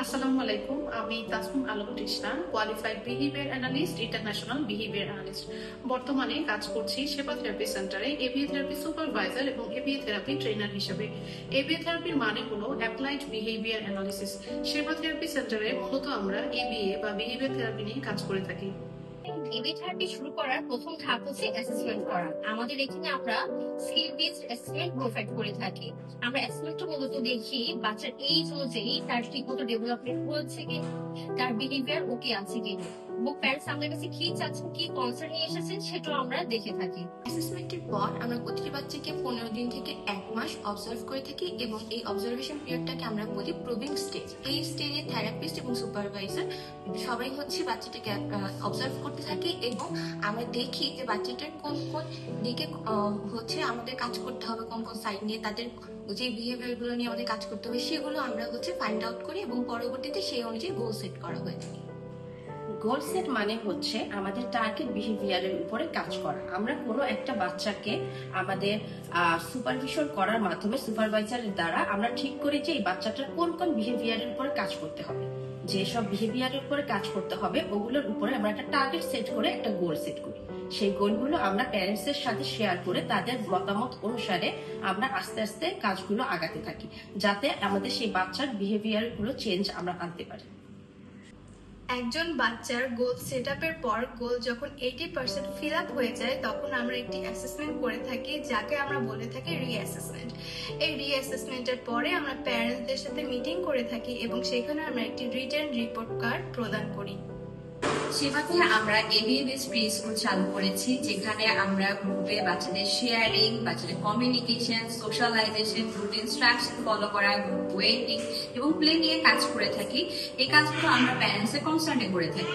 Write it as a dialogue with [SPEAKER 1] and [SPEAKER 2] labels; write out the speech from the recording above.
[SPEAKER 1] আসসালামু আলাইকুম। আমি Tasmim Alam Trishna, qualified behaviour analyst, international behaviour analyst. বর্তমানে কাজ করছি সেবা থেরাপি সেন্টারে এবিএ থেরাপি সুপারভাইজার এবং এবিএ থেরাপি ট্রেনার হিসেবে। এবিএ থেরাপির মানে হলো applied behaviour analysis. Seba therapy সেন্টারে মূলত আমরা এবিএ বা বিহেভিয়ার থেরাপি নিয়ে কাজ করে থাকি।
[SPEAKER 2] এবিএ থেরাপি শুরু করার প্রথম ধাপ হচ্ছে অ্যাসেসমেন্ট করা। আমাদের এখানে আমরা স্কিল বেসড অ্যাসেসমেন্ট প্রোভাইড করে থাকি। আমরা অ্যাসেসমেন্টটা মূলত দেখি বাচ্চার এইজ অনুযায়ী তার ঠিকমতো ডেভেলপমেন্ট হচ্ছে কি, তার বিহেভিয়ার ওকে আছে কি, এবং প্যারেন্টস আমাদের কাছে কি চাচ্ছেন, কি কনসার্ন নিয়ে এসেছেন সেটাও আমরা দেখে থাকি।
[SPEAKER 3] অ্যাসেসমেন্টের পর আমরা প্রতিটি বাচ্চাকে 15 দিন থেকে 1 মাস অবজার্ভ করে থাকি এবং এই অবজারভেশন পিরিয়ডটাকে আমরা বলি প্রুভিং স্টেজ। এই স্টেজে থেরাপিস্ট এবং সুপারভাইজার সবাই হচ্ছে বাচ্চাটাকে অবজার্ভ করতে থাকে এবং আমরা দেখি যে বাচ্চাটার কোন কোন দিকে হচ্ছে আমাদের কাজ করতে হবে, কোন কোন সাইড নিয়ে তাদের যে বিহেভিয়ার গুলো নিয়ে আমাদের কাজ করতে হবে সেগুলো আমরা হচ্ছে ফাইন্ড আউট করি এবং পরবর্তীতে সেই অনুযায়ী গোল সেট করা হয়ে থাকে।
[SPEAKER 4] গোল সেট মানে হচ্ছে আমাদের টার্গেট বিহেভিয়ারের উপরে কাজ করা। আমরা কোনো একটা বাচ্চাকে আমাদের সুপারভিশন করার মাধ্যমে সুপারভাইজারের দ্বারা আমরা ঠিক করি যে এই বাচ্চাটার কোন কোন বিহেভিয়ারের উপরে কাজ করতে হবে। যেসব বিহেভিয়ারের উপরে কাজ করতে হবে ওগুলোর উপরে আমরা একটা টার্গেট সেট করে একটা গোল সেট করি। সেই গোলগুলো আমরা প্যারেন্টস এর সাথে শেয়ার করে তাদের মতামত অনুসারে আমরা আস্তে আস্তে কাজগুলো আগাতে থাকি, যাতে আমাদের সেই বাচ্চার বিহেভিয়ার গুলো চেঞ্জ আমরা আনতে পারি।
[SPEAKER 5] একজন বাচ্চার গোল সেট আপের পর গোল যখন 80% ফিল আপ হয়ে যায় তখন আমরা একটি অ্যাসেসমেন্ট করে থাকি, যাকে আমরা বলে থাকি রিঅ্যাসেসমেন্ট। এই রিঅ্যাসেসমেন্টের পরে আমরা প্যারেন্টসদের সাথে মিটিং করে থাকি এবং সেখানে আমরা একটি রিটেন রিপোর্ট কার্ড প্রদান করি।
[SPEAKER 6] সেবাতে আমরা এবিএ বেস প্রি স্কুল চালু করেছি, যেখানে আমরা গ্রুপে বাচ্চাদের শেয়ারিং, বাচ্চাদের communication, socialisation, group instruction follow করা, গ্রুপ ওয়েটিং এবং প্লে নিয়ে কাজ করে থাকি। এই কাজগুলো আমরা প্যারেন্টসের কনসার্নে করে থাকি।